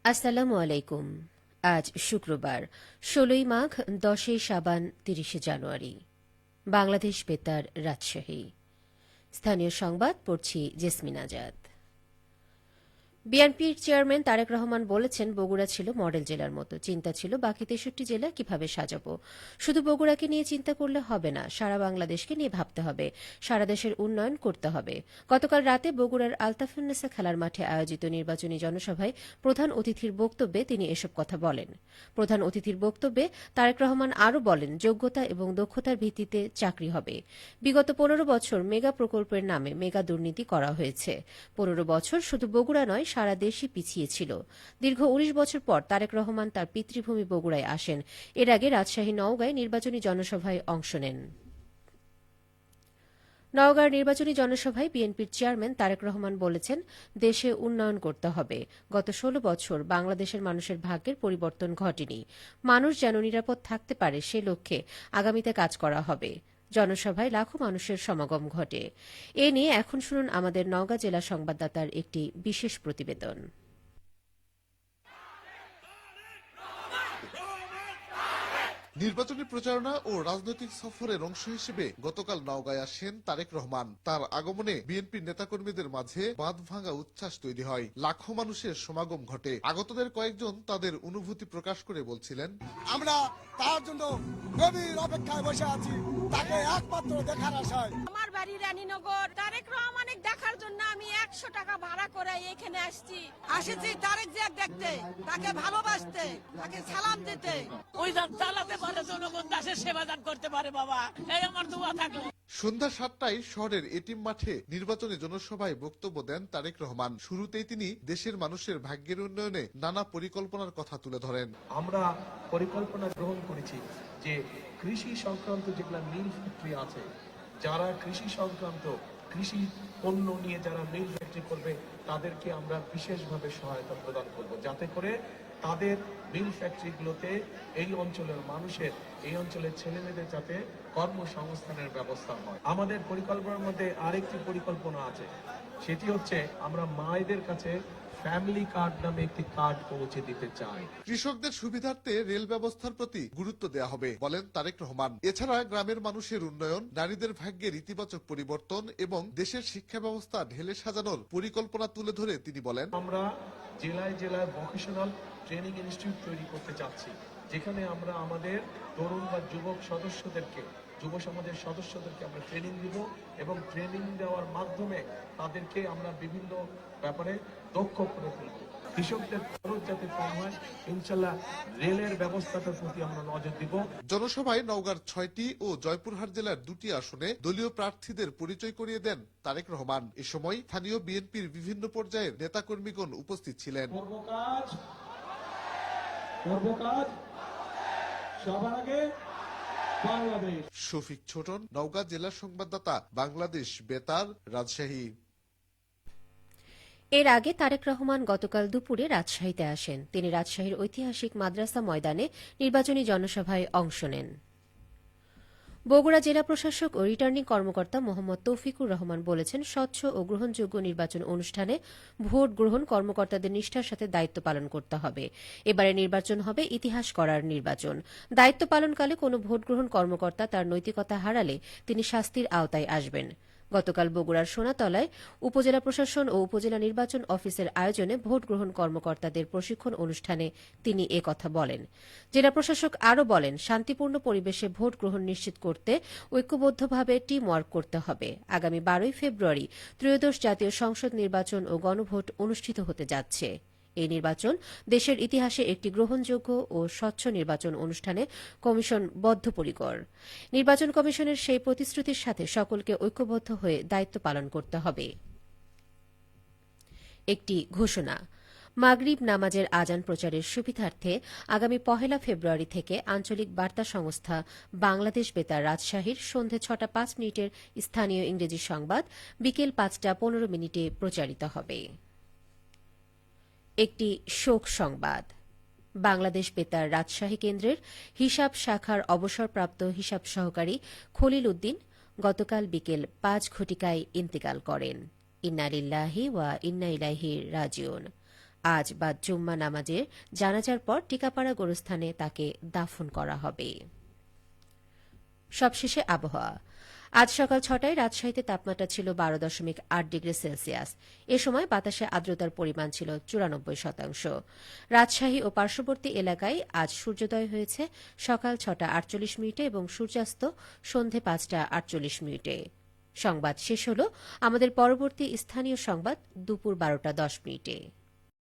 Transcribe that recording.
আসসালামু আলাইকুম। আজ শুক্রবার ১৬ই মাঘ, ১০ই শাবান, ৩০শে জানুয়ারি। বাংলাদেশ বেতার, রাজশাহী। স্থানীয় সংবাদ পড়ছি জেসমিন আজাদ। বিএনপির চেয়ারম্যান তারেক রহমান বলেছেন, বগুড়া ছিল মডেল জেলার মতো। চিন্তা ছিল বাকি ৬৩ জেলা কিভাবে সাজাবো। শুধু বগুড়াকে নিয়ে চিন্তা করলে হবে না, সারা বাংলাদেশকে নিয়ে ভাবতে হবে, সারা দেশের উন্নয়ন করতে হবে। গতকাল রাতে বগুড়ার আলতাফুন্নেসা খেলার মাঠে আয়োজিত নির্বাচনী জনসভায় প্রধান অতিথির বক্তব্যে তিনি এসব কথা বলেন। প্রধান অতিথির বক্তব্যে তারেক রহমান আরও বলেন, যোগ্যতা এবং দক্ষতার ভিত্তিতে চাকরি হবে। বিগত ১৫ বছর মেগা প্রকল্পের নামে মেগা দুর্নীতি করা হয়েছে। ১৫ বছর শুধু বগুড়া নয়, সারা দেশই পিছিয়ে ছিল। দীর্ঘ ১৯ বছর পর তারেক রহমান তার পিতৃভূমি বগুড়ায় আসেন। এর আগে রাজশাহী নওগাঁয় নির্বাচনী জনসভায় অংশ নেন। নওগাঁর নির্বাচনী জনসভায় বিএনপির চেয়ারম্যান তারেক রহমান বলেছেন, দেশে উন্নয়ন করতে হবে। গত ১৬ বছর বাংলাদেশের মানুষের ভাগ্যের পরিবর্তন ঘটেনি। মানুষ যেন নিরাপদ থাকতে পারে, সে লক্ষ্যে আগামীতে কাজ করা হবে। জনসভায় লাখো মানুষের সমাগম ঘটে। এ নিয়ে এখন শুনুন আমাদের নওগাঁ জেলা সংবাদদাতার একটি বিশেষ প্রতিবেদন। নির্বাচনী প্রচারণা ও রাজনৈতিক সফরের অংশ হিসেবে গতকাল নওগাঁয় আসেন তারেক রহমান। তার আগমনে বিএনপির নেতাকর্মীদের মাঝে বাঁধ ভাঙা উচ্ছ্বাস তৈরি হয়, লাখো মানুষের সমাগম ঘটে। আগতদের কয়েকজন তাদের অনুভূতি প্রকাশ করে বলছিলেন, আমরা তার জন্য গভীর অপেক্ষায় বসে আছি, তাকে একমাত্র দেখার আশায়। আমার বাড়ি রানীনগর। তারেক রহমানের দেখার জন্য আমি ১০০ টাকা ভাড়া করে এখানে আসছি তারেক জিয়া দেখতে, তাকে ভালোবাসতে, তাকে সালাম দিতে। ওই চালাতে পারে, জনগণ দাসের সেবা দান করতে পারে। বাবা, এই আমার দোয়া থাকলো। সন্ধ্যা ৭টায় শহরের এটিএম মাঠে নির্বাচনী জনসভায় বক্তব্য দেন তারেক রহমান। শুরুতেই তিনি দেশের মানুষের ভাগ্যের উন্নয়নে নানা পরিকল্পনার কথা তুলে ধরেন। আমরা পরিকল্পনা গ্রহণ করেছি যে কৃষি সংক্রান্ত যেগুলো মিল ফ্যাক্টরি আছে, যারা কৃষি সংক্রান্ত কৃষি পণ্য নিয়ে যারা মিল ফ্যাক্টরি করবে, তাদেরকে আমরা বিশেষভাবে সহায়তা প্রদান করব, যাতে করে তাদের মিল ফ্যাক্টরিগুলোতে এই অঞ্চলের মানুষের, এই অঞ্চলের ছেলেমেয়েদের যাতে কর্মসংস্থানের ব্যবস্থা হয়। আমাদের পরিকল্পনার মধ্যে আরেকটি পরিকল্পনা আছে, সেটি হচ্ছে আমরা মায়েদের কাছে ফ্যামিলি কার্ড নামে একটি কার্ড পৌঁছে দিতে চাই। কৃষকদের সুবিধার্থে রেল ব্যবস্থার প্রতি গুরুত্ব দেওয়া হবে বলেন তারেক রহমান। এছাড়া গ্রামের মানুষের উন্নয়ন, নারীদের ভাগ্যের ইতিবাচক পরিবর্তন এবং দেশের শিক্ষা ব্যবস্থা ঢেলে সাজানোর পরিকল্পনা তুলে ধরে তিনি বলেন, আমরা জেলায় জেলায় ভোকেশনাল ট্রেনিং ইনস্টিটিউট তৈরি করতে চাচ্ছি, যেখানে আমরা আমাদের তরুণ বা যুবক সদস্যদেরকে, যুব সমাজের সদস্যদেরকে আমরা ট্রেনিং দিব এবং ট্রেনিং দেওয়ার মাধ্যমে তাদেরকে আমরা বিভিন্ন ব্যাপারে দক্ষ করে তুলব। কৃষকদের খরচ যাতে কম হয়, ইনশাল্লাহ রেলের ব্যবস্থাটার প্রতি আমরা নজর দিব। জনসভায় নওগাঁর ৬টি ও জয়পুরহাট জেলার ২টি আসনে দলীয় প্রার্থীদের পরিচয় করিয়ে দেন তারেক রহমান। এ সময় স্থানীয় বিএনপির বিভিন্ন পর্যায়ের নেতাকর্মীগণ উপস্থিত ছিলেন। সবার আগে বাংলাদেশ। শফিক ছোটন, নওগাঁ জেলা সংবাদদাতা, বাংলাদেশ বেতার, রাজশাহী। এর আগে তারেক রহমান গতকাল দুপুরে রাজশাহীতে আসেন। তিনি রাজশাহীর ঐতিহাসিক মাদ্রাসা ময়দানে নির্বাচনী জনসভায় অংশ নেন। বগুড়া জেলা প্রশাসক ও রিটার্নিং কর্মকর্তা মোহাম্মদ তৌফিকুর রহমান বলেছেন, স্বচ্ছ ও গ্রহণযোগ্য নির্বাচন অনুষ্ঠানে ভোট গ্রহণ কর্মকর্তাদের নিষ্ঠার সাথে দায়িত্ব পালন করতে হবে। এবারে নির্বাচন হবে ইতিহাস করার নির্বাচন। দায়িত্ব পালনকালে কোনো ভোট গ্রহণ কর্মকর্তা তার নৈতিকতা হারালে তিনি শাস্তির আওতায় আসবেন। গতকাল বগুড়ার সোনাতলায় উপজেলা প্রশাসন ও উপজেলা নির্বাচন অফিসের আয়োজনে ভোট গ্রহণ কর্মকর্তাদের প্রশিক্ষণ অনুষ্ঠানে তিনি এ কথা বলেন। জেলা প্রশাসক আরও বলেন, শান্তিপূর্ণ পরিবেশে ভোট গ্রহণ নিশ্চিত করতে ঐক্যবদ্ধভাবে টিম ওয়ার্ক করতে হবে। আগামী ১২ই ফেব্রুয়ারি ত্রয়োদশ জাতীয় সংসদ নির্বাচন ও গণভোট অনুষ্ঠিত হতে যাচ্ছে। এই নির্বাচন দেশের ইতিহাসে একটি গ্রহণযোগ্য ও স্বচ্ছ নির্বাচন অনুষ্ঠানে কমিশন বদ্ধপরিকর। নির্বাচন কমিশনের সেই প্রতিশ্রুতির সাথে সকলকে ঐক্যবদ্ধ হয়ে দায়িত্ব পালন করতে হবে। একটি ঘোষণা। মাগরিব নামাজের আজান প্রচারের সুবিধার্থে আগামী ১ ফেব্রুয়ারি থেকে আঞ্চলিক বার্তা সংস্থা বাংলাদেশ বেতার রাজশাহীর সন্ধে ৬টা ৫ মিনিটের স্থানীয় ইংরেজি সংবাদ বিকেল ৫টা ১৫ মিনিটে প্রচারিত হবে। একটি শোক সংবাদ। বাংলাদেশ বেতার রাজশাহী কেন্দ্রের হিসাব শাখার অবসরপ্রাপ্ত হিসাব সহকারী খলিল উদ্দিন গতকাল বিকেল ৫ ঘটিকায় ইন্তেকাল করেন। ইন্না লিল্লাহি ওয়া ইন্না ইলাইহি রাজিউন। আজ বা জুম্মা নামাজের জানাজার পর টিকাপাড়া গোরস্থানে তাকে দাফন করা হবে। সবশেষে আবহাওয়া। আজ সকাল ৬টায় রাজশাহীতে তাপমাত্রা ছিল ১২.৮ ডিগ্রি সেলসিয়াস। এ সময় বাতাসে আর্দ্রতার পরিমাণ ছিল ৯৪%। রাজশাহী ও পার্শ্ববর্তী এলাকায় আজ সূর্যোদয় হয়েছে সকাল ৬টা ৪৮ মিনিটে এবং সূর্যাস্ত সন্ধে ৫টা ৪৮ মিনিটে। সংবাদ শেষ হল। আমাদের পরবর্তী স্থানীয় সংবাদ দুপুর ১২টা ১০ মিনিটে।